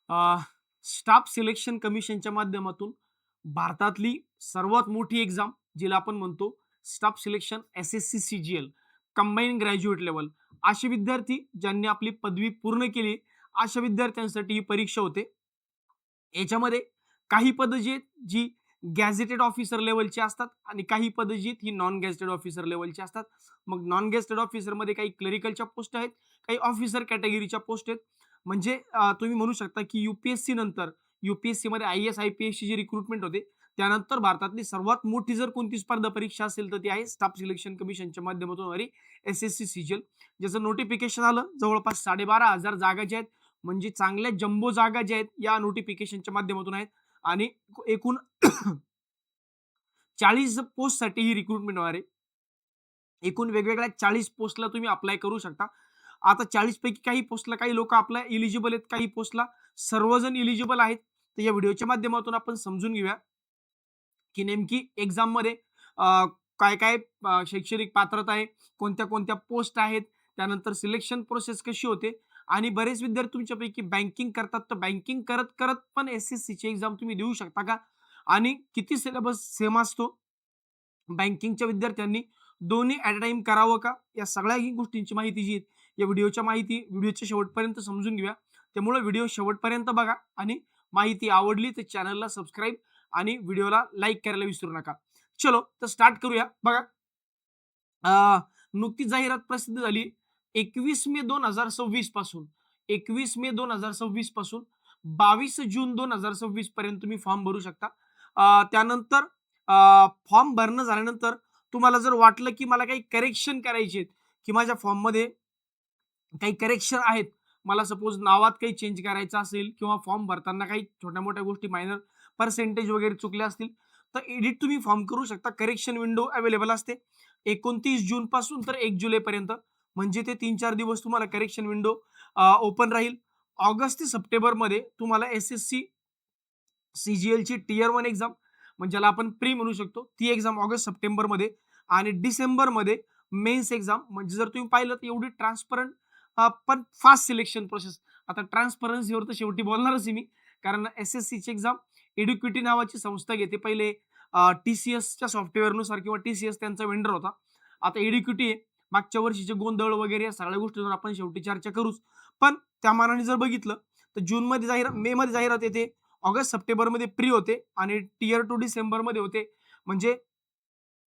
Staff selection कमिशनच्या माध्यमातून भारतातली सर्वात मोठी एक्झाम जिला आपण म्हणतो staff selection SSC CGL combine graduate level, असे विद्यार्थी ज्यांनी आपली पदवी पूर्ण केली अशा विद्यार्थ्यांसाठी ही परीक्षा होते. याच्यामध्ये काही पदं जी आहेत जी गॅझेटेड ऑफिसर लेवलची असतात आणि काही पदं जी आहेत ही नॉन गॅझेटेड ऑफिसर लेवलची असतात. मग नॉन गॅझेटेड ऑफिसरमध्ये काही क्लरिकलच्या पोस्ट आहेत, काही ऑफिसर कॅटेगरीच्या पोस्ट आहेत. म्हणजे तुम्ही म्हणू शकता की UPSC नंतर UPSCमध्ये IAS IPS ची जी रिक्रुटमेंट होते त्यानंतर भारतातली सर्वात मोठी जर कोणती स्पर्धा परीक्षा असेल तर ती आहे स्टाफ सिलेक्शन कमिशनच्या माध्यमातून होणारी SSC CGL. ज्याचं नोटिफिकेशन आलं जवळपास 12,500 जागा ज्या आहेत म्हणजे चांगल्या जम्बो जागा ज्या आहेत या नोटिफिकेशनच्या माध्यमातून आहेत आणि एकूण 40 पोस्टसाठी ही रिक्रुटमेंट होणार आहे. एकूण वेगवेगळ्या 40 पोस्टला तुम्ही अप्लाय करू शकता. आता 40 पैकी काही पोस्टला काही लोक अप्लाय इलिजिबल आहेत, काही पोस्टला सर्वजण इलिजिबल आहेत. तर या व्हिडिओच्या माध्यमातून आपण समजून घेऊया की नेमकी एक्झाममध्ये काय काय शैक्षणिक पात्रता आहे, कोणत्या कोणत्या पोस्ट आहेत, त्यानंतर सिलेक्शन प्रोसेस कशी होते आणि बरेच विद्यार्थी तुमच्यापैकी बँकिंग करतात, तर बँकिंग करत करत पण SSCची एक्झाम तुम्ही देऊ शकता का आणि किती सिलेबस सेम असतो, बँकिंगच्या विद्यार्थ्यांनी दोन्ही ॲट अ टाइम करावं का, या सगळ्या गोष्टींची माहिती जी आहे या व्हिडिओच्या शेवटपर्यंत समजून घेऊया. त्यामुळे व्हिडिओ शेवटपर्यंत बघा आणि माहिती आवडली तर चॅनलला सबस्क्राईब आणि व्हिडिओला लाईक करायला विसरू नका. चलो तर स्टार्ट करूया. बघा, नुकतीच जाहिरात प्रसिद्ध झाली 21 मे 2026 पासून. 21 मे 2026 पासून 22 जून 2026 पर्यंत तुम्ही फॉर्म भरू शकता. त्यानंतर फॉर्म भरणं झाल्यानंतर तुम्हाला जर वाटलं की मला काही करेक्शन करायचे आहेत की माझ्या फॉर्ममध्ये काही करेक्शन आहेत, मला सपोज नावात काही चेंज करायचं असेल किंवा फॉर्म भरताना काही छोट्या मोठ्या गोष्टी मायनर पर्सेंटेज वगैरे चुकल्या असतील तर एडिट तुम्ही फॉर्म करू शकता. करेक्शन विंडो अवेलेबल असते 29 जून पासून तर 1 जुलै पर्यंत, म्हणजे ते 3-4 दिवस तुम्हाला करेक्शन विंडो ओपन राहील. ऑगस्ट ते सप्टेंबरमध्ये तुम्हाला SSC CGL ची टियर 1 एक्झाम म्हणजे ज्याला आपण प्री म्हणू शकतो ती एक्झाम ऑगस्ट सप्टेंबरमध्ये आणि डिसेंबरमध्ये मेन्स एक्झाम. म्हणजे जर तुम्ही पाहिलं तर एवढी ट्रान्सपरंट पण फास्ट सिलेक्शन प्रोसेस. आता ट्रान्सपरन्सीवर तर शेवटी बोलणारच आहे मी, कारण SSC ची एक्झाम एड्युक्विटी नावाची संस्था घेते. पहिले TCSच्या सॉफ्टवेअरनुसार किंवा TCS त्यांचा वेंडर होता, आता एड्युक्विटी आहे. मागच्या वर्षीचे गोंधळ वगैरे या सगळ्या गोष्टींवर आपण शेवटी चर्चा करूच. पण त्या मानाने जर बघितलं तर जूनमध्ये जाहिरात, मे मध्ये जाहिरात येते, ऑगस्ट सप्टेंबरमध्ये प्री होते आणि टियर 2 डिसेंबरमध्ये होते. म्हणजे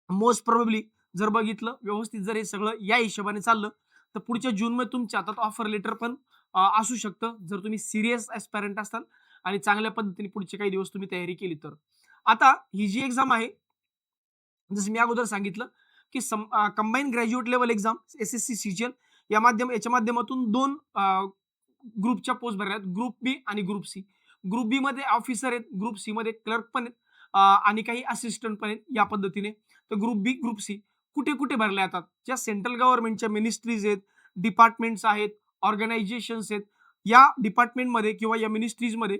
मोस्ट प्रोबेबली जर बघितलं व्यवस्थित जर हे सगळं या हिशोबाने चाललं तर पुढच्या जूनमध्ये तुमच्या हातात ऑफर लेटर पण असू शकतं, जर तुम्ही सिरियस ॲस्पायरंट असाल आणि चांगल्या पद्धतीने पुढचे काही दिवस तुम्ही तयारी केली तर. आता ही जी एक्झाम आहे, जसं मी अगोदर सांगितलं की combine graduate level exam SSC CGL याच्या माध्यमातून 2 ग्रुपच्या पोस्ट भरल्या आहेत, ग्रुप बी आणि ग्रुप सी. ग्रुप बी मध्ये ऑफिसर आहेत, ग्रुप सी मध्ये क्लर्क पण आहेत आणि काही असिस्टंट पण आहेत या पद्धतीने. तर ग्रुप बी ग्रुप सी कुठे कुठे भरल्या जातात, ज्या सेंट्रल गव्हर्नमेंटच्या मिनिस्ट्रीज आहेत, डिपार्टमेंट्स आहेत, ऑर्गनायझेशन्स आहेत, या डिपार्टमेंटमध्ये किंवा या मिनिस्ट्रीजमध्ये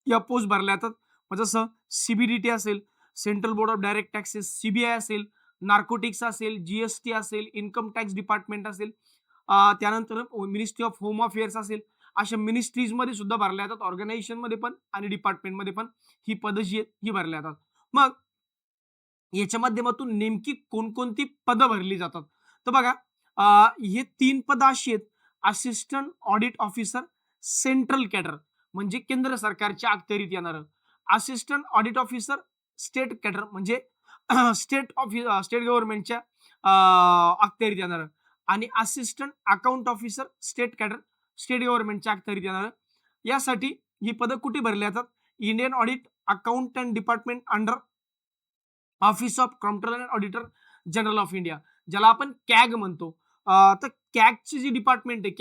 या पोस्ट भरल्या जातात. जसं CBDT असेल, central board of direct taxes, CBI असेल, नार्कोटिक्स असेल, GST असेल, इन्कम टॅक्स डिपार्टमेंट असेल, त्यानंतर मिनिस्ट्री ऑफ होम अफेअर्स असेल, अशा मिनिस्ट्रीजमध्ये सुद्धा भरल्या जातात, ऑर्गनायझेशनमध्ये पण आणि डिपार्टमेंटमध्ये पण ही पदं जी आहेत ही भरल्या जातात. मग याच्या माध्यमातून नेमकी कोणकोणती पदं भरली जातात, तर बघा, हे 3 पदं अशी आहेत: assistant audit officer central cadre म्हणजे केंद्र सरकारच्या अखत्यारीत येणारं, assistant audit officer state cadre म्हणजे स्टेट गव्हर्नमेंटच्या अखत्यारीत येणारं आणि assistant account officer state cadre state गव्हर्नमेंटच्या अखत्यारीत येणारं. यासाठी ही पदं कुठे भरली जातात? Indian audit accountant department under office of comptroller and auditor general of India, ज्याला आपण कॅग म्हणतो. तर कॅगची जी डिपार्टमेंट आहे,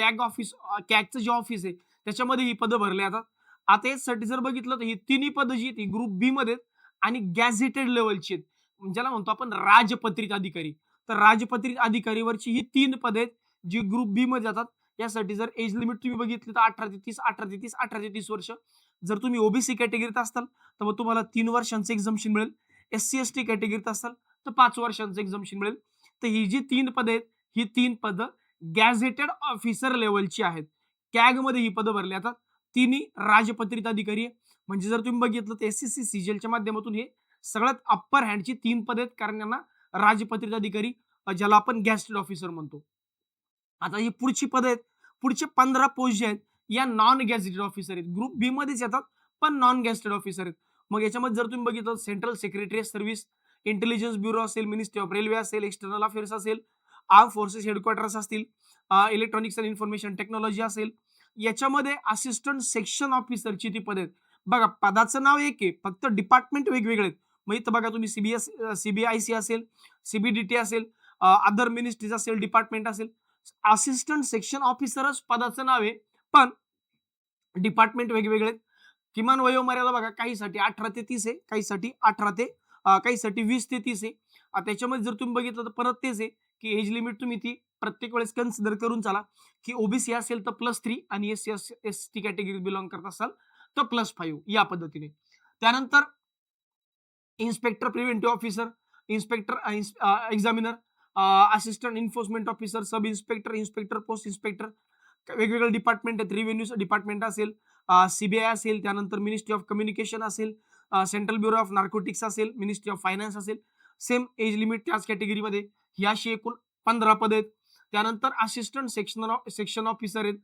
कॅगचं जे ऑफिस आहे त्याच्यामध्ये ही पदं भरली जातात. आता यासाठी जर बघितलं तर ही तिन्ही पदं जी आहेत ग्रुप बी मध्ये आणि गॅझेटेड लेवलची आहेत, ज्याला म्हणतो आपण राजपत्रित अधिकारी. तर राजपत्रित अधिकारीवरची ही 3 पदं आहेत जी ग्रुप बी मध्ये जातात. यासाठी जर एज लिमिट तुम्ही बघितली तर 18 ते 30 वर्ष. जर तुम्ही ओबीसी कॅटेगरीत असाल तर मग तुम्हाला 3 वर्षांचं एक्झम्पशन मिळेल. SC ST कॅटेगरीत असाल तर 5 वर्षांचं एक्झम्पशन मिळेल. तर ही जी 3 पदं आहेत ही 3 पदं गॅझेटेड ऑफिसर लेवलची आहेत. कॅग मध्ये ही पदं भरली जातात. तिन्ही राजपत्रित अधिकारी आहे. म्हणजे जर तुम्ही बघितलं तर एस-एस-सी सीजीएलच्या माध्यमातून हे सगळ्यात अप्पर हँडची 3 पद आहेत, कारण यांना राजपत्रित अधिकारी ज्याला आपण गॅस्टेड ऑफिसर म्हणतो. आता ही पुढची पद आहेत. पुढचे 15 पोस्ट जे आहेत, या नॉन गॅझेटेड ऑफिसर आहेत. ग्रुप बी मध्येच येतात, पण नॉन गॅझेटेड ऑफिसर आहेत. मग याच्यामध्ये जर तुम्ही बघितलं central secretary service, intelligence bureau असेल, मिनिस्ट्री ऑफ रेल्वे असेल, एक्सटर्नल अफेअर्स असेल, आर्म फोर्सेस हेडक्वार्टर्स असतील, इलेक्ट्रॉनिक्स अँड इन्फॉर्मेशन टेक्नॉलॉजी असेल. याच्यामध्ये असिस्टंट सेक्शन ऑफिसरची ती पद आहेत. बघा पदाचं नाव एक आहे, फक्त डिपार्टमेंट वेगवेगळे आहेत. मग इथं बघा तुम्ही सीबीआयसी असेल, सीबीडीटी असेल, अदर मिनिस्ट्रीज असेल, डिपार्टमेंट असेल. असिस्टंट सेक्शन ऑफिसरच पदाचं नाव आहे, पण डिपार्टमेंट वेगवेगळे आहेत. किमान वयोमर्यादा बघा काहीसाठी 18 ते 30 आहे, काहीसाठी 18 ते काहीसाठी 20 ते 30 आहे. त्याच्यामध्ये जर तुम्ही बघितलं तर परत तेच आहे, की एज लिमिट तुम्ही ती प्रत्येक वेळेस कन्सिडर करून चाला, की ओबीसी असेल तर +3 आणि एस-टी कॅटेगरी बिलॉंग करत असाल तर +5 या पद्धतीने. त्यानंतर inspector preventive officer, inspector examiner, assistant enforcement officer, sub inspector, inspector post inspector, वेगवेगळे डिपार्टमेंट आहेत. रेव्हेन्यू डिपार्टमेंट असेल, सीबीआय असेल, त्यानंतर मिनिस्ट्री ऑफ कम्युनिकेशन असेल, सेंट्रल ब्युरो ऑफ नार्कोटिक्स असेल, मिनिस्ट्री ऑफ फायनान्स असेल. सेम एज लिमिट त्याच कॅटेगरीमध्ये. ही अशी एकूण 15 पद आहेत. त्यानंतर असिस्टंट सेक्शन ऑफिसर आहेत,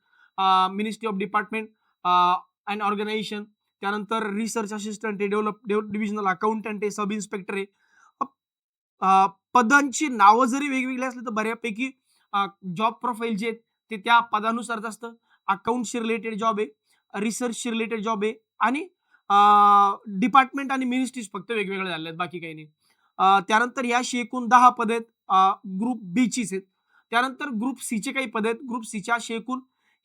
ministry of department and organisation. त्यानंतर रिसर्च असिस्टंट आहे, डिव्हिजनल अकाउंटंट आहे, सब इन्स्पेक्टर आहे. पदांची नावं जरी वेगवेगळी असली तर बऱ्यापैकी जॉब प्रोफाईल जे आहेत ते त्या पदानुसारच असतं. अकाउंटशी रिलेटेड जॉब आहे, रिसर्चशी रिलेटेड जॉब आहे आणि डिपार्टमेंट आणि मिनिस्ट्रीज फक्त वेगवेगळे झाले आहेत, बाकी काही नाही. त्यानंतर याशी एकूण 10 पद आहेत, ग्रुप बीचीच आहेत. त्यानंतर ग्रुप सीचे काही पद आहेत. ग्रुप सीच्या अशी एकूण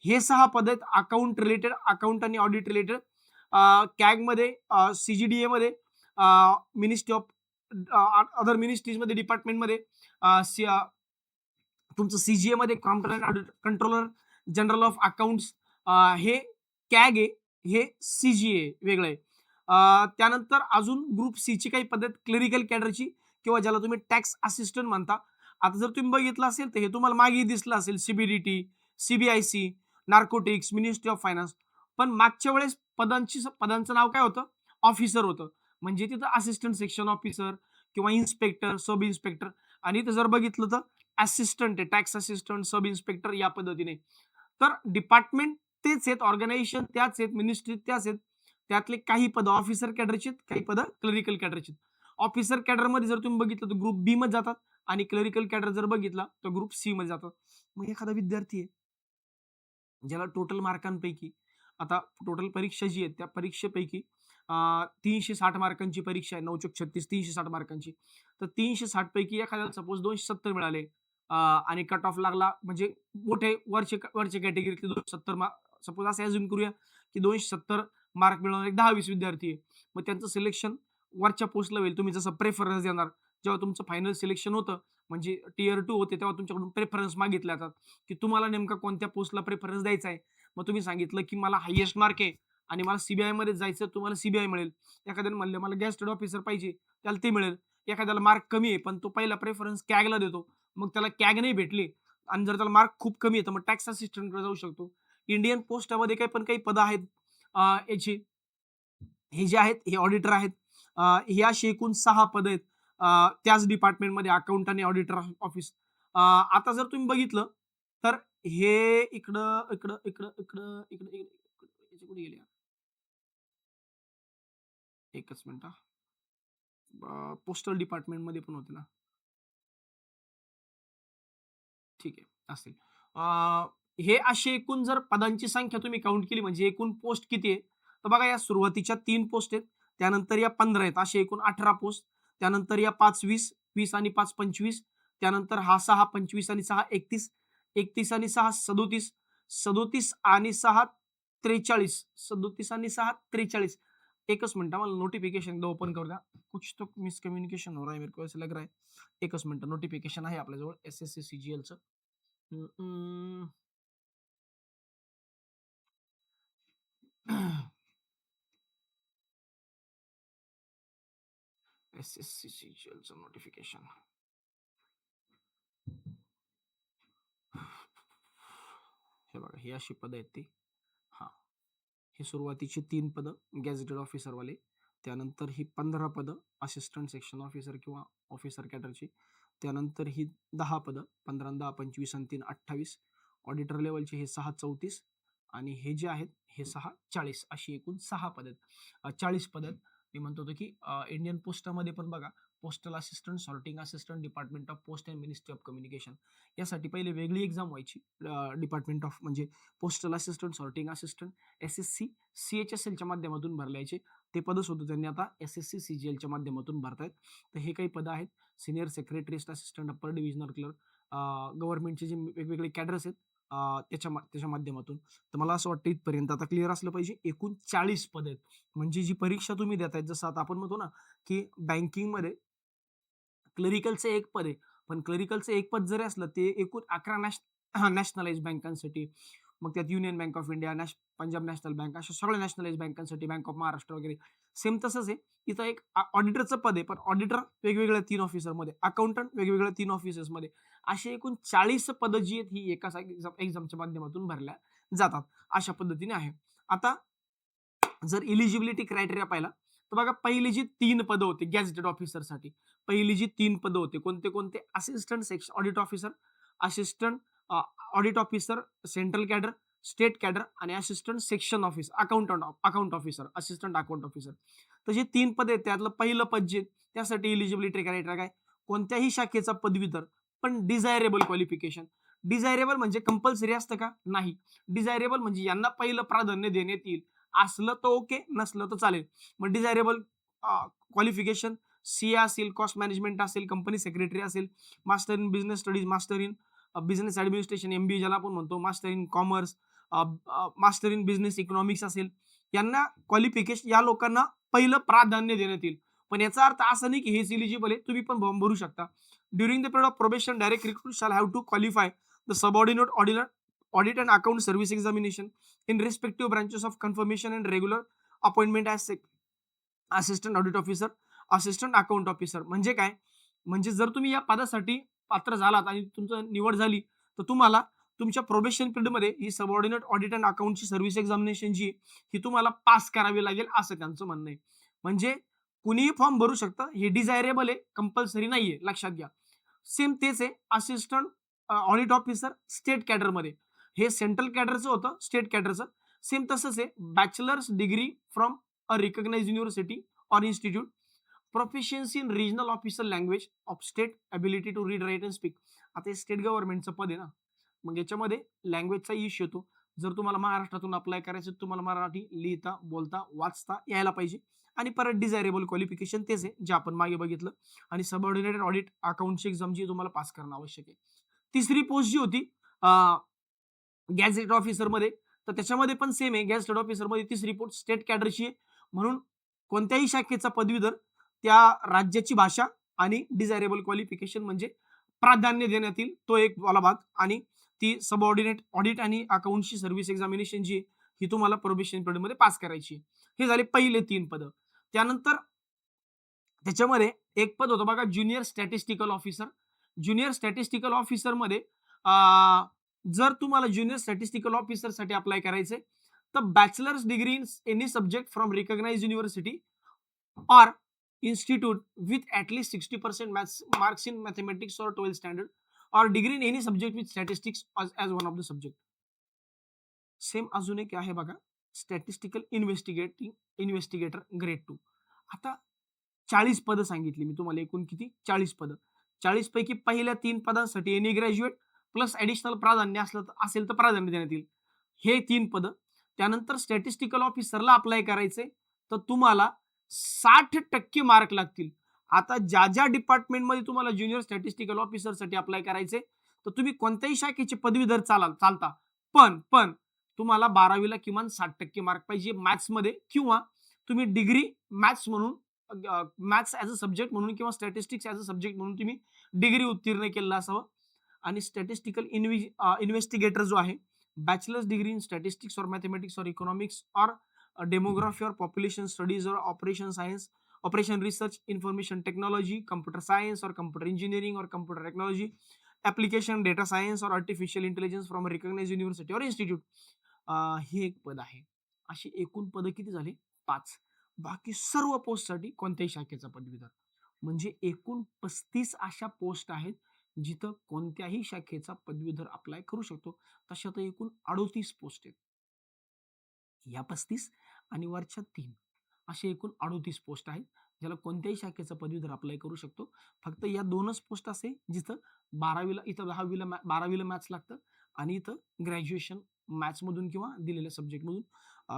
हे 6 पद आहेत, अकाउंट रिलेटेड, अकाउंट आणि ऑडिट रिलेटेड. कॅगमध्ये, सीजीडीए मध्ये, मिनिस्ट्री ऑफ अदर मिनिस्ट्रीजमध्ये, डिपार्टमेंटमध्ये, तुमचं सीजीए मध्ये कंट्रोलर जनरल ऑफ अकाउंट्स, हे कॅग आहे, हे सीजीए वेगळं आहे. त्यानंतर अजून ग्रुप सी ची काही पद्धत क्लरिकल कॅडरची, किंवा ज्याला तुम्ही टॅक्स असिस्टंट म्हणता. आता जर तुम्ही बघितलं असेल तर हे तुम्हाला मागे दिसलं असेल, CBDT, CBIC, narcotics, ministry of finance. पण मागच्या वेळेस पदांचं नाव काय होतं? ऑफिसर होतं. म्हणजे तिथं असिस्टंट सेक्शन ऑफिसर किंवा इन्स्पेक्टर, सब इन्स्पेक्टर. आणि इथं जर बघितलं तर असिस्टंट आहे, टॅक्स असिस्टंट, सब इन्स्पेक्टर या पद्धतीने. तर डिपार्टमेंट तेच आहेत, ऑर्गनायझेशन त्याच आहेत, मिनिस्ट्री त्याच आहेत. त्यातले काही पद ऑफिसर कॅडरचे आहेत, काही पद क्लरिकल कॅडरचे आहेत. ऑफिसर कॅडरमध्ये जर तुम्ही बघितलं तर ग्रुप बी मध्ये जातात, आणि क्लरिकल कॅडर जर बघितला तर ग्रुप सी मध्ये जातात. मग एखादा विद्यार्थी आहे ज्याला टोटल मार्कांपैकी, आता टोटल परीक्षा जी आहे त्या परीक्षेपैकी 360 मार्कांची परीक्षा आहे, 9 चोक 36, 360 मार्कांची. तर 360 पैकी एखाद्याला सपोज 270 मिळाले, आणि कट ऑफ लागला, म्हणजे मोठे वरचे कॅटेगरीतले 270 मार्क, सपोज असं अज्युम करूया की 270 मार्क मिळवणारे 10-20 विद्यार्थी आहे. मग त्यांचं सिलेक्शन वरच्या पोस्टला होईल. तुम्ही जसं प्रेफरन्स देणार, जेव्हा तुमचं फायनल सिलेक्शन होतं, म्हणजे टियर 2 होते, तेव्हा तुमच्याकडून प्रेफरन्स मागितले जातात, की तुम्हाला नेमका कोणत्या पोस्टला प्रेफरन्स द्यायचा आहे. मग तुम्ही सांगितलं की मला हायेस्ट मार्क आहे आणि मला सीबीआय मध्ये जायचं, तुम्हाला सीबीआय मिळेल. एखाद्याने म्हणलं मला गॅस्टेड ऑफिसर पाहिजे, त्याला ते मिळेल. एखाद्याला मार्क कमी आहे पण तो पहिला प्रेफरन्स कॅगला देतो, मग त्याला कॅग नाही भेटली, आणि जर त्याला मार्क खूप कमी आहे तर मग टॅक्स असिस्टंटकडे जाऊ शकतो. इंडियन पोस्टामध्ये काही पण काही पद आहेत, याची, हे जे आहेत हे ऑडिटर आहेत. हे अशी एकूण 6 पद आहेत, त्याच डिपार्टमेंटमध्ये, अकाउंट आणि ऑडिटर ऑफिस. आता जर तुम्ही बघितलं तर हे इकडं इकडं इकडं इकडं इकडं इकडं इकडं कुठे गेले? एकच मिनिट. पोस्टल डिपार्टमेंटमध्ये पण होते ना. ठीक आहे, असेल. हे अशी एकूण जर पदांची संख्या तुम्ही काउंट केली, म्हणजे एकूण पोस्ट किती आहे? तर बघा, या सुरुवातीच्या 3 पोस्ट आहेत. त्यानंतर या 15 आहेत. असे एकूण 18 पोस्ट. त्यानंतर या 5 20, 20 आणि 5 25. त्यानंतर हा 6 25 आणि 6 31, 31 आणि 6 37, 37 आणि 6 43, 37 आणि 6 43. एकच मिनिट, मला नोटिफिकेशन एकदा ओपन करू द्या. कुछ तो मिसकम्युनिकेशन हो रहा है, मेरे को ऐसा लग रहा है. एकच मिनिट, नोटिफिकेशन आहे आपल्याजवळ एस-एस-सी सीजीएलचं. हं, हं. एस-एस-सी सीजीएलचं नोटिफिकेशन. हे बघा, ही अशी पद आहेत ती. हां. हे सुरुवातीची 3 पदं गॅझेटेड ऑफिसरवाले. त्यानंतर ही 15 पदं असिस्टंट सेक्शन ऑफिसर किंवा ऑफिसर कॅडरची. त्यानंतर ही 10 पदं 15 आणि 10 25 आणि 3 28. ऑडिटर लेव्हलचे हे 6 34 आणि हे जे आहेत हे 6 40 अशी एकूण 6 पदं आहेत. 40 पदं आहेत. मी म्हणत होतो की इंडियन पोस्टामध्ये पण बघा postal assistant, sorting assistant, department of post and ministry of communication यासाठी पहिले वेगळी एक्झाम व्हायची. डिपार्टमेंट ऑफ म्हणजे postal assistant, sorting assistant, SSC, सी-एच-एस-एलच्या माध्यमातून भरल्याचे ते पदं सुद्धा त्यांनी आता एस-एस-सी, सी-जी-एलच्या माध्यमातून भरतायत. तर हे काही पदं आहेत. Senior secretariat assistant, upper divisional clerk, गव्हर्नमेंटचे जे वेगवेगळे कॅडर्स आहेत त्याच्या माध्यमातून. तर मला असं वाटतं इथपर्यंत आता क्लिअर असलं पाहिजे. एकूण 40 पदं आहेत. म्हणजे जी परीक्षा तुम्ही देताय जसं आता आपण म्हणतो ना, की बँकिंगमध्ये क्लरिकलचं एक पद आहे. पण क्लरिकलचं एक पद जरी असलं ते एकूण 11 नॅशनलाइज बँकांसाठी. मग त्यात union bank of India, Punjab national bank अशा सगळ्या नॅशनलाइज बँकांसाठी, बँक ऑफ महाराष्ट्र वगैरे. सेम तसंच आहे. इथं एक ऑडिटरचं पद आहे. पण ऑडिटर वेगवेगळ्या 3 ऑफिसरमध्ये, अकाउंटंट वेगवेगळ्या 3 ऑफिसर्समध्ये. अशी एकूण 40 पदं जी आहेत ही एकाच एक्झामच्या माध्यमातून भरल्या जातात. अशा पद्धतीने आहे. आता जर इलिजिबिलिटी क्रायटेरिया पाहिला, तर बघा पहिली जी 3 पदं होती गॅझेटेड ऑफिसरसाठी. पहिली जी 3 पदं होती कोणते? Assistant section audit officer, assistant audit officer, central cadre, state cadre आणि assistant section office, account officer, assistant account officer. तर जे 3 पद आहेत त्यातलं पहिलं पद जे त्यासाठी इलिजिबिलिटी क्रायटेरिया काय? कोणत्याही शाखेचा पदवीधर पण डिझायरेबल क्वालिफिकेशन. डिझायरेबल म्हणजे कंपल्सरी असतं का? नाही. डिझायरेबल म्हणजे यांना पहिलं प्राधान्य देण्यात येईल. असलं तर ओके, नसलं तर चालेल. मग डिझायरेबल क्वालिफिकेशन सीए असेल, कॉस्ट मॅनेजमेंट असेल, कंपनी सेक्रेटरी असेल, master in business studies, master in business administration MBA ज्याला आपण म्हणतो, master in commerce, master in business economics असेल, यांना क्वालिफिकेशन या लोकांना पहिलं प्राधान्य देण्यात येईल. पण याचा अर्थ असा नाही की हेच इलिजिबल आहे, तुम्ही पण फॉर्म भरू शकता. During the period of probation direct recruit shall have to qualify the subordinate audit and account service examination in respective branches of confirmation and regular appointment as assistant audit officer, assistant account officer. म्हणजे काय? म्हणजे जर तुम्ही या पदासाठी पात्र झालात आणि तुमचं निवड झाली, तर तुम्हाला तुमच्या प्रोबेशन पिरियडमध्ये ही सबऑर्डिनेट ऑडिट अँड अकाउंटची सर्व्हिस एक्झामिनेशन जी ही तुम्हाला पास करावी लागेल असं त्यांचं म्हणणं आहे. म्हणजे कुणीही फॉर्म भरू शकतं. हे डिझायरेबल आहे, कंपल्सरी नाहीये, लक्षात घ्या. सेम तेच आहे असिस्टंट ऑडिट ऑफिसर स्टेट कॅडरमध्ये. हे सेंट्रल कॅडरचं होतं, स्टेट कॅडरचं. सेम तसंच आहे. Bachelor's degree from a recognised university or institute, proficiency in regional officer language of state, ability to read, write and speak. आता हे स्टेट गव्हर्नमेंटचं पद आहे ना, मग याच्यामध्ये लँग्वेजचा इश्यू येतो. जर तुम्हाला महाराष्ट्रातून अप्लाय करायचं तुम्हाला मराठी लिहिता, बोलता, वाचता यायला पाहिजे. आणि परत डिझायरेबल क्वालिफिकेशन तेच आहे जे आपण मागे बघितलं. आणि सबऑर्डिनेटेड ऑडिट अकाउंटची एक्झाम जी तुम्हाला पास करणं आवश्यक आहे. तिसरी पोस्ट जी होती गॅझेट ऑफिसरमध्ये, तर त्याच्यामध्ये पण सेम आहे. गॅझेटेड ऑफिसरमध्ये तिसरी पोस्ट स्टेट कॅडरची आहे. म्हणून कोणत्याही शाखेचा पदवीधर त्या राज्याची भाषा आणि डिझायरेबल क्वालिफिकेशन म्हणजे प्राधान्य देण्यात येईल तो एक वाला भाग. आणि ती सबऑर्डिनेट ऑडिट आणि अकाउंटची सर्व्हिस एक्झामिनेशन जी आहे ही तुम्हाला प्रोबेशन पिरियडमध्ये पास करायची. हे झाले पहिले 3 पदं. त्यानंतर त्याच्यामध्ये एक पद होतं बघा junior statistical officer. Junior statistical ऑफिसरमध्ये जर तुम्हाला ज्युनियर स्टॅटिस्टिकल ऑफिसरसाठी अप्लाय करायचंय तर bachelor's degree in any subject from recognised university or institute with at least 60% marks in mathematics or 12th standard or degree in any subject with statistics as one of the subject. Same अजून एक आहे बघा statistical investigator grade 2. आता 40 पदं सांगितली मी तुम्हाला, एकूण किती? 40 पदं. 40 पैकी पहिल्या 3 पदांसाठी एनी ग्रॅज्युएट प्लस ॲडिशनल प्राधान्य असेल तर प्राधान्य देण्यात येईल. हे 3 पदं. त्यानंतर स्टॅटिस्टिकल ऑफिसरला अप्लाय करायचंय तर तुम्हाला 60% मार्क लागतील. आता ज्या डिपार्टमेंटमध्ये तुम्हाला ज्युनियर स्टॅटिस्टिकल ऑफिसरसाठी अप्लाय करायचंय तर तुम्ही कोणत्याही शाखेचे पदवीधर चालता. पण तुम्हाला 12वीला किमान 60% मार्क पाहिजे मॅथ्समध्ये, किंवा तुम्ही डिग्री मॅथ्स म्हणून मॅथ्स ॲज अ सब्जेक्ट म्हणून किंवा स्टॅटिस्टिक्स ॲज अ सब्जेक्ट म्हणून तुम्ही डिग्री उत्तीर्ण केलेलं असावं. आणि स्टॅटिस्टिकल इन्व्हेस्टिगेटर जो आहे बॅचलर्स डिग्री इन स्टॅटिस्टिक्स और मॅथमॅटिक्स और इकॉनॉमिक्स और डेमोग्राफी और पॉप्युलेशन स्टडीज और operation science, operation research, information technology, computer science और कंप्यूटर इंजिनियरिंग और computer technology, application data science और artificial intelligence from recognised university और इन्स्टिट्यूट. हे एक पद आहे. अशी एकूण पदं किती झाली? 5. बाकी सर्व पोस्टसाठी कोणत्याही शाखेचा पदवीधर. म्हणजे एकूण 35 अशा पोस्ट आहेत, जिथं कोणत्याही शाखेचा पदवीधर अप्लाय करू शकतो. तशा तर एकूण 38 पोस्ट आहेत. या 35 आणि वरच्या 3 असे एकूण 38 पोस्ट आहेत, ज्याला कोणत्याही शाखेचा पदवीधर अप्लाय करू शकतो. फक्त या 2च पोस्ट असे जिथं 12वीला इथं 12वीला मॅथ्स लागतं आणि इथं ग्रॅज्युएशन मॅथ्समधून किंवा दिलेल्या सब्जेक्टमधून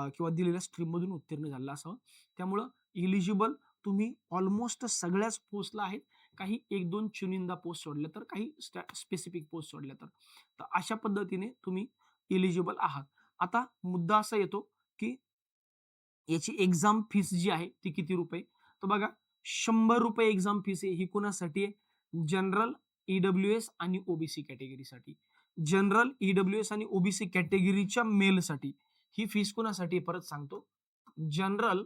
किंवा दिलेल्या स्ट्रीममधून उत्तीर्ण झालेलं असावं. त्यामुळं इलिजिबल तुम्ही ऑलमोस्ट सगळ्याच पोस्टला आहेत. काही 1-2 चुनिंदा पोस्ट सोडल्या तर, काही स्पेसिफिक पोस्ट सोडल्या तर. तर अशा पद्धतीने तुम्ही इलिजिबल आहात. आता मुद्दा असा येतो, की याची एक्झाम फीस जी आहे ती किती रुपये? तर बघा, ₹100 एक्झाम फीस आहे. ही कुणासाठी आहे? जनरल, ईडब्ल्यूएस आणि ओबीसी कॅटेगरीसाठी. जनरल, ईडब्ल्यूएस आणि ओबीसी कॅटेगरीच्या मेलसाठी. ही फीस कुणासाठी परत सांगतो. जनरल,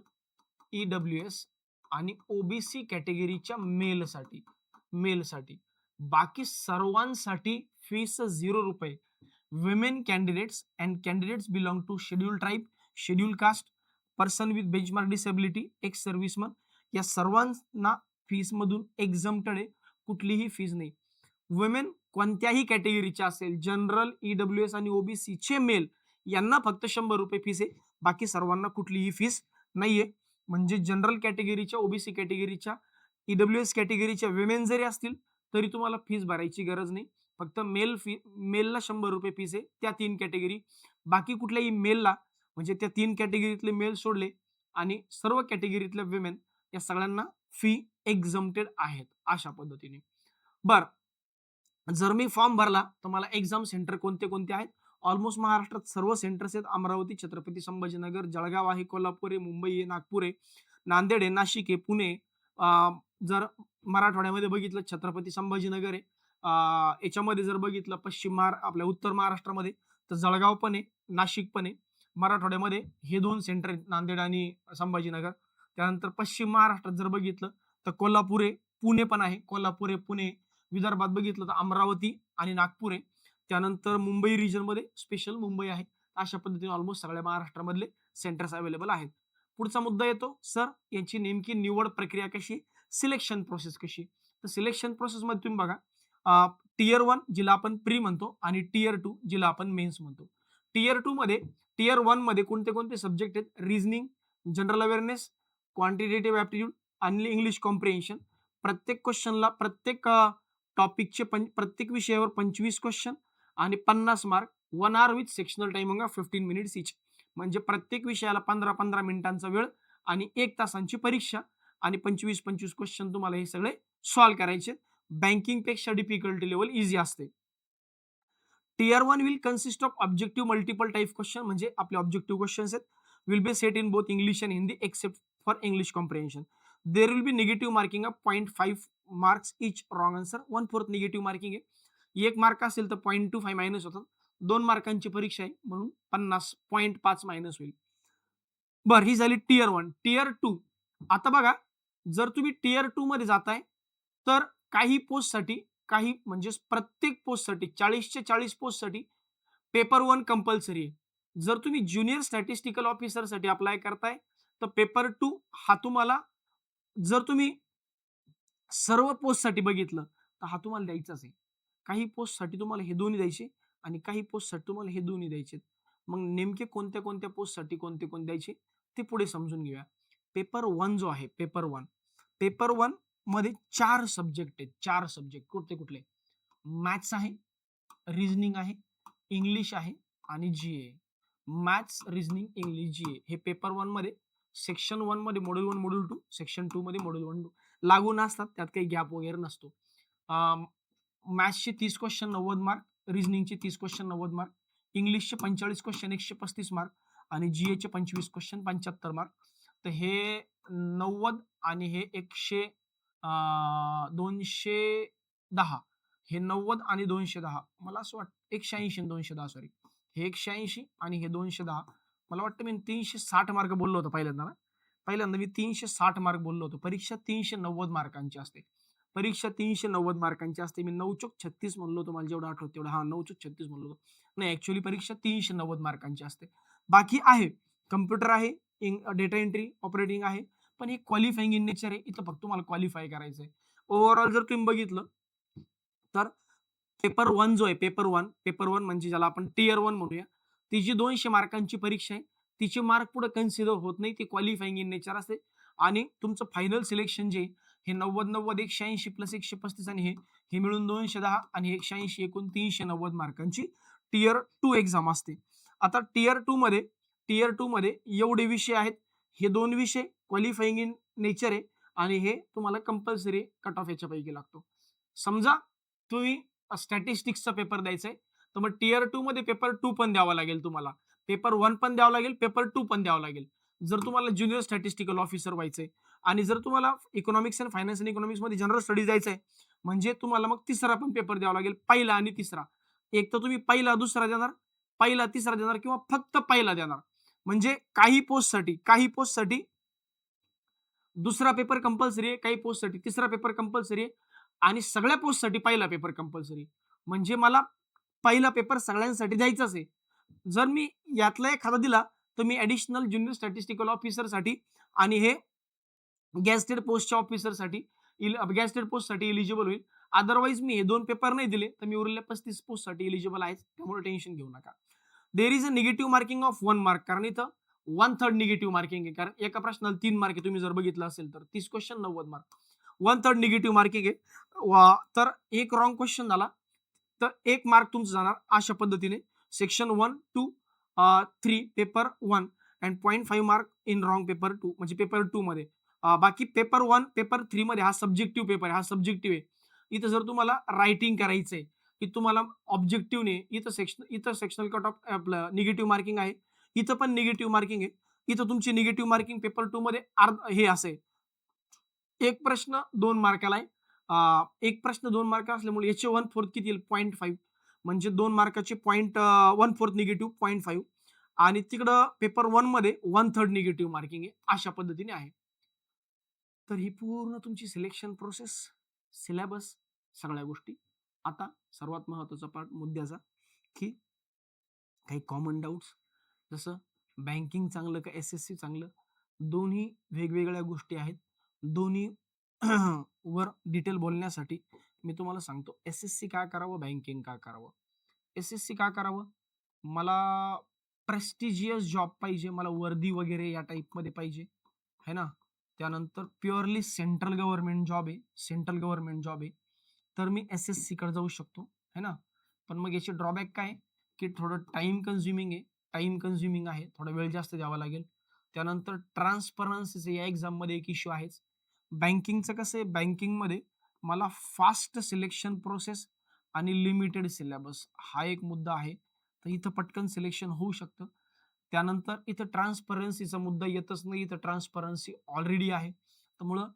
ईडब्ल्यूएस आणि ओबीसी कॅटेगरीच्या मेलसाठी. बाकी सर्वांसाठी fees ₹0. Women candidates and candidates belong to schedule tribe, schedule caste, person with benchmark disability, ex serviceman, या सर्वांना फीसमधून एक्झम्प्टेड आहे. कुठलीही फीस नाही. वुमेन कोणत्याही कॅटेगरीच्या असेल, जनरल, ईडब्ल्यूएस आणि ओबीसीचे मेल यांना फक्त ₹100 फीस आहे. बाकी सर्वांना कुठलीही फीस नाहीये. म्हणजे जनरल कॅटेगरीच्या, ओबीसी कॅटेगरीच्या, ईडब्ल्यूएस कॅटेगरीच्या विमेन जरी असतील तरी तुम्हाला फीस भरायची गरज नाही. फक्त मेलला ₹100 फीस आहे, त्या 3 कॅटेगरी. बाकी कुठल्याही मेलला, म्हणजे त्या 3 कॅटेगरीतले मेल सोडले आणि सर्व कॅटेगरीतल्या विमेन या सगळ्यांना फी एक्झम्प्टेड आहेत अशा पद्धतीने. बरं, जर मी फॉर्म भरला तर मला एक्झाम सेंटर कोणते आहेत? ऑलमोस्ट महाराष्ट्रात सर्व सेंटर्स आहेत. अमरावती, छत्रपती संभाजीनगर, जळगाव आहे, कोल्हापूर आहे, मुंबई आहे, नागपूर आहे, नांदेड आहे, नाशिक आहे, पुणे. जर मराठवाड्यामध्ये बघितलं छत्रपती संभाजीनगर आहे. याच्यामध्ये जर बघितलं आपल्या उत्तर महाराष्ट्रामध्ये तर जळगाव पण आहे, नाशिक पण आहे. मराठवाड्यामध्ये हे 2 सेंटर आहेत, नांदेड आणि संभाजीनगर. त्यानंतर पश्चिम महाराष्ट्रात जर बघितलं तर कोल्हापूर आहे, पुणे पण आहे. कोल्हापूर आहे, पुणे. विदर्भात बघितलं तर अमरावती आणि नागपूर आहे. त्यानंतर मुंबई रिजनमध्ये स्पेशल मुंबई आहे. अशा पद्धतीने ऑलमोस्ट सगळ्या महाराष्ट्रामधले सेंटर्स अवेलेबल आहेत. पुढचा मुद्दा येतो, सर यांची नेमकी निवड प्रक्रिया कशी, सिलेक्शन प्रोसेस कशी? तर सिलेक्शन प्रोसेसमध्ये तुम्ही बघा, टियर 1 जिला आपण प्री म्हणतो आणि टियर 2 जिला आपण मेन्स म्हणतो. टियर 1 मध्ये कोणते सब्जेक्ट आहेत? Reasoning, general awareness, quantitative aptitude आणि इंग्लिश कॉम्प्रिहेन्शन. प्रत्येक क्वेश्चनला, प्रत्येक टॉपिकचे प्रत्येक विषयावर 25 क्वेश्चन आणि 50 mark, 1 hour with sectional timing of 15 minutes each. म्हणजे प्रत्येक विषयाला 15-15 मिनिटांचा वेळ आणि 1 तासांची परीक्षा आणि 25-25 क्वेश्चन तुम्हाला हे सगळे सॉल्व्ह करायचे. बँकिंगपेक्षा डिफिकल्टी लेवल इझी असते. Tier 1 will consist of objective multiple type question, म्हणजे आपले ऑब्जेक्टिव्ह क्वेश्चन्स आहेत. Will be set in both English and Hindi except for English comprehension. There will be negative marking of 0.5 marks each. Wrong answer. 1/4 negative marking आहे. 1 mark असेल तर 0.25 minus होतात. 2 मार्कांची परीक्षा आहे म्हणून 50 0.5 मायनस होईल. बरं, ही झाली टियर 1. टियर 2. आता बघा, जर तुम्ही टियर 2 मध्ये जाताय तर काही पोस्टसाठी, काही म्हणजे प्रत्येक पोस्टसाठी 40च्या 40 पोस्टसाठी पेपर 1 कंपल्सरी आहे. जर तुम्ही ज्युनियर स्टॅटिस्टिकल ऑफिसरसाठी अप्लाय करताय तर पेपर 2 हा तुम्हाला, जर तुम्ही सर्व पोस्टसाठी बघितलं तर हा तुम्हाला द्यायचाच आहे. काही पोस्टसाठी तुम्हाला हे दोन्ही द्यायचे आणि काही पोस्टसाठी तुम्हाला हे दोन्ही द्यायचे. मग नेमके कोणत्या पोस्टसाठी कोणते द्यायचे ते पुढे समजून घेऊया. पेपर 1 जो आहे, पेपर 1 मध्ये 4 सब्जेक्ट आहेत. 4 सब्जेक्ट कुठले? मॅथ्स आहे, रिझनिंग आहे, इंग्लिश आहे आणि GA. Maths, reasoning, English, GA हे पेपर 1 मध्ये, सेक्शन 1 मध्ये मॉड्यूल 1, मॉड्यूल 2, सेक्शन 2 मध्ये मॉड्यूल 1, 2 लागू नसतात. त्यात काही गॅप वगैरे नसतो. मॅथ्सचे 30 क्वेश्चन 90 मार्क, रिझनिंगचे 30 क्वेश्चन 90 मार्क, इंग्लिशचे 45 क्वेश्चन 135 मार्क आणि जीएचे 25 क्वेश्चन 75 मार्क. तर हे 90 आणि हे 210, हे 90 आणि 210, मला असं वाटतं 180 आणि 210, सॉरी, हे 180 आणि हे 210. मला वाटतं मी 360 मार्क बोललो होतो पहिल्यांदा मी 360 मार्क बोललो होतो. परीक्षा 390 मार्कांची असते. परीक्षा 390 मार्कांची असते. मी 9 चोक 36 म्हणलो होतो, मला जेवढं आठवतं तेवढं. 9 चोक 36 म्हणलो होतो. नाही, ऍक्च्युअली परीक्षा 390 मार्कांची असते. बाकी आहे कम्प्युटर आहे, डेटा एंट्री ऑपरेटिंग आहे, पण हे क्वालिफाईंग इन नेचर आहे. इथं फक्त तुम्हाला क्वालिफाय करायचं आहे. ओव्हरऑल जर तुम्ही बघितलं तर पेपर 1 जो आहे, पेपर 1 म्हणजे ज्याला आपण टियर 1 म्हणूया. ती जी 200 मार्कांची परीक्षा आहे, तिचे मार्क पुढे कन्सिडर होत नाही. ती क्वालिफाईंग इन नेचर असते आणि तुमचं फायनल सिलेक्शन जे आहे, हे 90-90, 180 प्लस 135 आणि हे मिळून 210 आणि 180 एकूण 390 मार्कांची टियर 2 एक्झाम असते. आता टियर 2 मध्ये एवढे विषय आहेत. हे 2 विषय क्वालिफाईंग इन नेचर आहे आणि हे तुम्हाला कंपल्सरी कट ऑफ याच्यापैकी लागतो. समजा तुम्ही स्टॅटिस्टिक्सचा पेपर द्यायचा आहे, तर मग टियर 2 मध्ये पेपर 2 पण द्यावा लागेल तुम्हाला. पेपर 1 पण द्यावा लागेल, पेपर 2 पण द्यावा लागेल. जर तुम्हाला ज्युनियर स्टॅटिस्टिकल ऑफिसर व्हायचंय आणि जर तुम्हाला इकॉनॉमिक्स अँड फायनान्स अँड इकॉनॉमिक्समध्ये जनरल स्टडीज द्यायचं आहे, म्हणजे तुम्हाला मग तिसरा पण पेपर द्यावा लागेल, पहिला आणि तिसरा. एक तर तुम्ही पहिला, दुसरा देणार, पहिला, तिसरा देणार किंवा फक्त पहिला देणार. म्हणजे काही पोस्टसाठी दुसरा पेपर कंपल्सरी आहे, काही पोस्टसाठी तिसरा पेपर कंपल्सरी आहे आणि सगळ्या पोस्टसाठी पहिला पेपर कंपल्सरी. म्हणजे मला पहिला पेपर सगळ्यांसाठी द्यायचाच आहे. जर मी यातला एखादा दिला, तर मी ॲडिशनल ज्युनियर स्टॅटिस्टिकल ऑफिसरसाठी आणि हे गॅस्टेड पोस्टच्या ऑफिसरसाठी गॅस्टेड पोस्टसाठी एलिजिबल होईल. अदरवाईज मी हे 2 पेपर नाही दिले, तर मी उरलेल्या 35 पोस्टसाठी एलिजिबल आहे. त्यामुळे टेन्शन घेऊ नका. There is a negative marking of 1 mark. कारण इथं 1/3 निगेटिव्ह मार्किंग आहे. कारण एका प्रश्नाला 3 मार्क आहे. तुम्ही जर बघितलं असेल तर 30 क्वेश्चन 90 मार्क. 1/3 निगेटिव्ह मार्किंग आहे. तर एक रॉंग क्वेश्चन झाला, तर 1 मार्क तुमचा जाणार अशा पद्धतीने. Section 1 to 3 paper 1 and 0.5 mark in wrong paper 2 म्हणजे पेपर 2 मध्ये. बाकी पेपर 1, पेपर 3 मध्ये हा सब्जेक्टिव्ह पेपर आहे. हा सब्जेक्टिव्ह आहे. इथं जर तुम्हाला रायटिंग करायचंय, की तुम्हाला ऑब्जेक्टिव्हने इथं सेक्शनल कट ऑफ आपलं निगेटिव्ह मार्किंग आहे. इथं पण निगेटिव्ह मार्किंग आहे. इथं तुमची निगेटिव्ह मार्किंग पेपर 2 मध्ये हे असेल. एक प्रश्न 2 मार्काला आहे. एक प्रश्न 2 मार्क असल्यामुळे याचे 1/4 किती येईल? 0.5 म्हणजे 2 मार्काचे 1/4 निगेटिव्ह 0.5 आणि तिकडं पेपर 1 मध्ये 1/3 निगेटिव्ह मार्किंग आहे. अशा पद्धतीने आहे. तर ही पूर्ण तुमची सिलेक्शन प्रोसेस, सिलेबस, सगळ्या गोष्टी. आता सर्वात महत्त्वाचा पार्ट मुद्द्याचा, की काही कॉमन डाउट्स जसं बँकिंग चांगलं का एस-एस-सी चांगलं? दोन्ही वेगवेगळ्या गोष्टी आहेत. दोन्ही वर डिटेल बोलण्यासाठी मी तुम्हाला सांगतो, एस-एस-सी का करावं? बँकिंग का करावं? एस-एस-सी का करावं? मला प्रेस्टिजियस जॉब पाहिजे. मला वर्दी वगैरे या टाइपमध्ये पाहिजे, है ना? त्यानंतर प्युअरली सेंट्रल गव्हर्नमेंट जॉब आहे. तर मी एस-एस-सीकडे जाऊ शकतो, है ना? पण मग याचे ड्रॉबॅक काय आहे, की थोडं टाईम कन्झ्युमिंग आहे. थोडा वेळ जास्त द्यावा लागेल. त्यानंतर ट्रान्सपरन्सीचं या एक्झाममध्ये एक इश्यू आहेच. बँकिंगचं कसं आहे, बँकिंगमध्ये मला फास्ट सिलेक्शन प्रोसेस आणि लिमिटेड सिलेबस हा एक मुद्दा आहे. तर इथं पटकन सिलेक्शन होऊ शकतं. त्यानंतर इथं ट्रान्सपरन्सीचा मुद्दा येतच नाही. इथं ट्रान्सपरन्सी ऑलरेडी आहे. त्यामुळं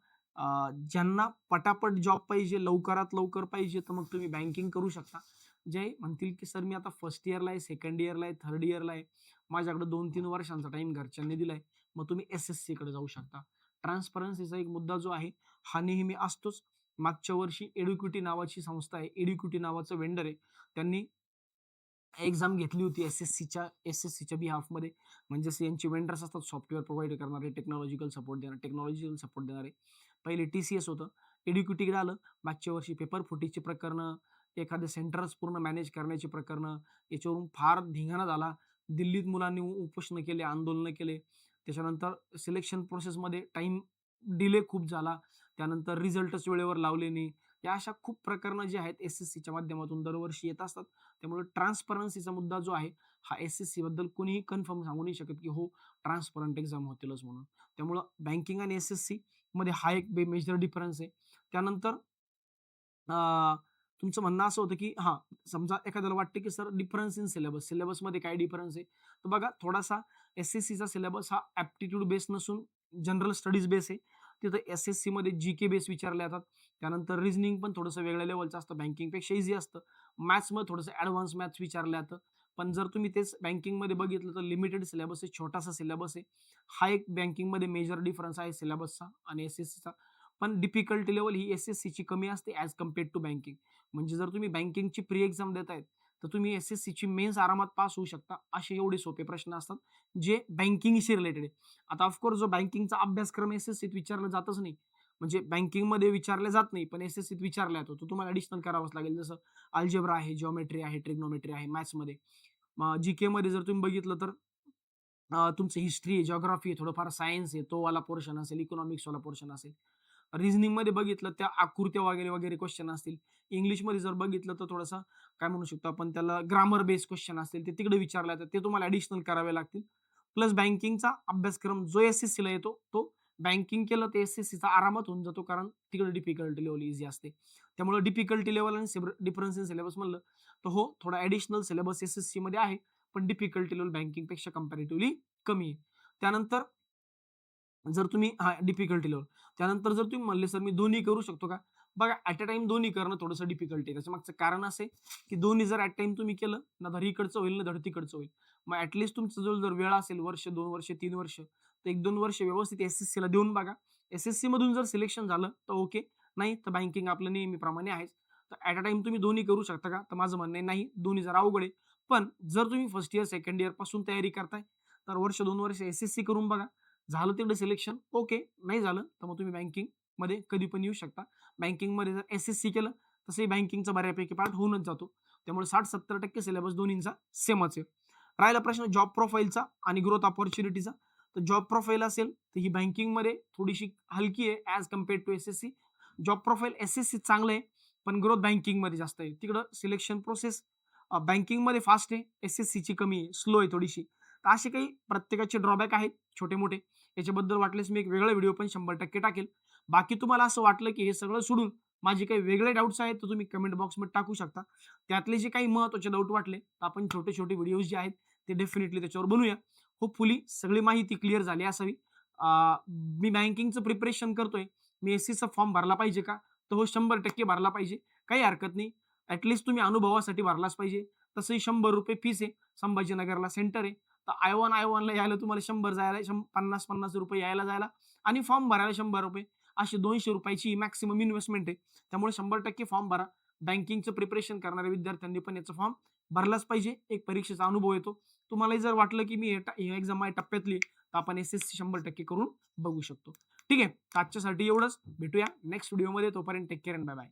ज्यांना पटापट जॉब पाहिजे, लवकरात लवकर पाहिजे, तर मग तुम्ही बँकिंग करू शकता. जे म्हणतील, की "सर मी आता फर्स्ट इयरला आहे, सेकंड इयरला आहे, थर्ड इयरला आहे. माझ्याकडे 2-3 वर्षांचा टाईम घरच्यांनी दिलाय." मग तुम्ही एस-एस-सीकडे जाऊ शकता. ट्रान्सपरन्सीचा एक मुद्दा जो आहे, हा नेहमी असतोच. मागच्या वर्षी एड्युक्विटी नावाची संस्था आहे, एड्युक्विटी नावाचं वेंडर आहे. त्यांनी एक्झाम घेतली होती एस-एस-सीच्या बिहाफमध्ये. म्हणजे जसे यांचे वेंडर्स असतात सॉफ्टवेअर प्रोव्हाईड करणारे, टेक्नॉलॉजिकल सपोर्ट देणारे. पहिले टी-सी-एस होतं. एड्युक्विटीकडे आलं. मागच्या वर्षी पेपर फुटीची प्रकरणं, एखादे सेंटर्स पूर्ण मॅनेज करण्याची प्रकरणं, याच्यावरून फार धिंगाणा झाला. दिल्लीत मुलांनी उपोषणं केले, आंदोलनं केले. त्याच्यानंतर सिलेक्शन प्रोसेसमध्ये टाईम डिले खूप झाला. त्यानंतर रिझल्टच वेळेवर लावले नाही. या अशा खूप प्रकरणं जी आहेत एस-एस-सीच्या माध्यमातून दरवर्षी येत असतात. त्यामुळे ट्रान्सपरन्सीचा मुद्दा जो आहे, हा एस-एस-सी बद्दल कोणीही कन्फर्म सांगू नाही शकत, की हो ट्रान्सपरंट एक्झाम होतीलच म्हणून. त्यामुळं बँकिंग आणि एस-एस-सी मध्ये हा एक मेजर डिफरन्स आहे. त्यानंतर तुमचं म्हणणं असं होतं, की हां, समजा एखाद्याला वाटतं, की सर डिफरन्स इन सिलेबसमध्ये काय डिफरन्स आहे? तर बघा थोडासा एस-एस-सीचा सिलेबस हा ॲप्टिट्यूड बेस नसून जनरल स्टडीज बेस आहे. तिथं एस-एस-सीमध्ये जी-के बेस विचारले जातात. त्यानंतर रिझनिंग पण थोडंसं वेगळ्या लेव्हलचं असतं, बँकिंगपेक्षा ईझी असतं. मॅथ्समध्ये थोडंसं ॲडव्हान्स मॅथ्स विचारलं जातं. पण जर तुम्ही तेच बँकिंगमध्ये बघितलं तर लिमिटेड सिलेबस आहे, छोटासा सिलेबस आहे. हा एक बँकिंगमध्ये मेजर डिफरन्स आहे सिलेबसचा आणि एस-एस-सीचा. पण डिफिकल्टी लेव्हल ही एस-एस-सीची कमी असते ॲज कंपेअर्ड टू बँकिंग. म्हणजे जर तुम्ही बँकिंगची प्री एक्झाम देतायत, तर तुम्ही एस-एस-सीची मेन्स आरामात पास होऊ शकता. असे एवढे सोपे प्रश्न असतात, जे बँकिंगशी रिलेटेड आहे. आता ऑफकोर्स जो बँकिंगचा अभ्यासक्रम एस-एस-सीत विचारला जातच नाही. म्हणजे बँकिंगमध्ये विचारले जात नाही, पण एस-एस-सीत विचारला जातो. तो तुम्हाला ॲडिशनल करावाच लागेल. जसं अल्जेब्रा आहे, जिओमेट्री आहे, ट्रिग्नोमेट्री आहे मॅथ्समध्ये. मग जी-केमध्ये जर तुम्ही बघितलं तर तुमचं हिस्ट्री आहे, जिओग्राफी आहे, थोडंफार सायन्स आहे, तो वाला पोर्शन असेल, इकॉनॉमिक्सवाला पोर्शन असेल. रिझनिंगमध्ये बघितलं त्या आकृत्या वगैरे, वगैरे क्वेश्चन असतील. इंग्लिशमध्ये जर बघितलं तर थोडंसं काय म्हणू शकतो आपण त्याला ग्रामर बेस्ड क्वेश्चन असतील, ते तिकडे विचारले जातात. ते तुम्हाला ॲडिशनल करावे लागतील. प्लस बँकिंगचा अभ्यासक्रम जो एस-एस-सीला येतो, तो बँकिंग केलं तर एस-एस-सीचा आरामात होऊन जातो, कारण तिकडे डिफिकल्टी लेव्हल ईझी असते. त्यामुळे डिफिकल्टी लेव्हल आणि डिफरन्स इन सिलेबस म्हणलं तर हो, थोडा ॲडिशनल सिलेबस एस-एस-सीमध्ये आहे. पण डिफिकल्टी लेव्हल बँकिंगपेक्षा कंपॅरेटिव्हली कमी आहे. त्यानंतर जर तुम्ही डिफिकल्टी लेव्हल. त्यानंतर जर तुम्ही म्हणले, "सर मी दोन्ही करू शकतो का?" बघा ॲट अ टाईम दोन्ही करणं थोडंसं डिफिकल्ट आहे. त्याच्यामागचं कारण असं आहे, की दोन्ही जर ॲट टाईम तुम्ही केलं, ना धड इकडचं होईल, ना धड तिकडचं होईल. मग तुमचा जो जर वेळ असेल वर्ष, 2 वर्ष, 3 वर्ष, तर 1-2 वर्ष व्यवस्थित एस-एस-सीला देऊन बघा. एस-एस-सीमधून जर सिलेक्शन झालं तर ओके. नाही तर बँकिंग आपलं नेहमीप्रमाणे आहेच. तर ॲट अ टाईम तुम्ही दोन्ही करू शकता का? तर माझं म्हणणं आहे नाही, दोन्ही जरा अवघड आहे. पण जर तुम्ही फर्स्ट इयर, सेकंड इयरपासून तयारी करताय, तर वर्ष 2 वर्ष एस-एस-सी करून बघा. झालं तेवढं सिलेक्शन ओके. नाही झालं तर मग तुम्ही बँकिंगमध्ये कधी पण येऊ शकता. बँकिंगमध्ये जर एस-एस-सी केलं तसंही बँकिंगचा बऱ्यापैकी पार्ट होऊनच जातो. त्यामुळे 60-70% सिलेबस दोन्हींचा सेमच आहे. राहिला प्रश्न जॉब प्रोफाईलचा आणि ग्रोथ अपॉर्च्युनिटीचा. तर जॉब प्रोफाईल असेल तर ही बँकिंगमध्ये थोडीशी हलकी आहे as compared to SSC. Job profile SSC चांगलं आहे, पण ग्रोथ बँकिंगमध्ये जास्त आहे. तिकडं सिलेक्शन प्रोसेस बँकिंगमध्ये फास्ट आहे, एस-एस-सीची कमी आहे, स्लो आहे थोडीशी. तर असे काही प्रत्येकाचे ड्रॉबॅक आहेत छोटे-मोठे. याच्याबद्दल वाटल्यास मी एक वेगळा व्हिडिओ पण 100% टाकेल. बाकी तुम्हाला असं वाटलं की हे सगळं सोडून माझे काही वेगळे डाउट्स आहेत, तर तुम्ही कमेंट बॉक्समध्ये टाकू शकता. त्यातले जे काही महत्त्वाचे डाऊट वाटले, तर आपण छोटे-छोटे व्हिडिओज जे आहेत, ते डेफिनेटली त्याच्यावर बनवूया. होपफुली सगळी माहिती क्लिअर झाली असावी. मी बँकिंगचं प्रिपरेशन करतोय. मी एस-सीचा फॉर्म भरला पाहिजे का? तर हो 100% भरला पाहिजे. काही हरकत नाही. तुम्ही अनुभवासाठी भरलाच पाहिजे. तसंही ₹100 फीस आहे. संभाजीनगरला सेंटर आहे. तर I1ला यायला तुम्हाला 100 जायला ₹50-50 यायला जायला आणि फॉर्म भरायला ₹100 अशी ₹200 मॅक्सिमम इन्व्हेस्टमेंट आहे. त्यामुळे 100% फॉर्म भरा. बँकिंगचं प्रिपरेशन करणाऱ्या विद्यार्थ्यांनी पण याचा फॉर्म भरलाच पाहिजे. एक परीक्षेचा अनुभव येतो. तुम्हालाही जर वाटलं की मी ही एक्झाम माझ्या टप्प्यातली तर आपण एस-एस-सी 100% करून बघू शकतो. ठीक आहे. तर आजच्यासाठी एवढंच. भेटूया नेक्स्ट व्हिडिओमध्ये. तोपर्यंत take care and bye bye.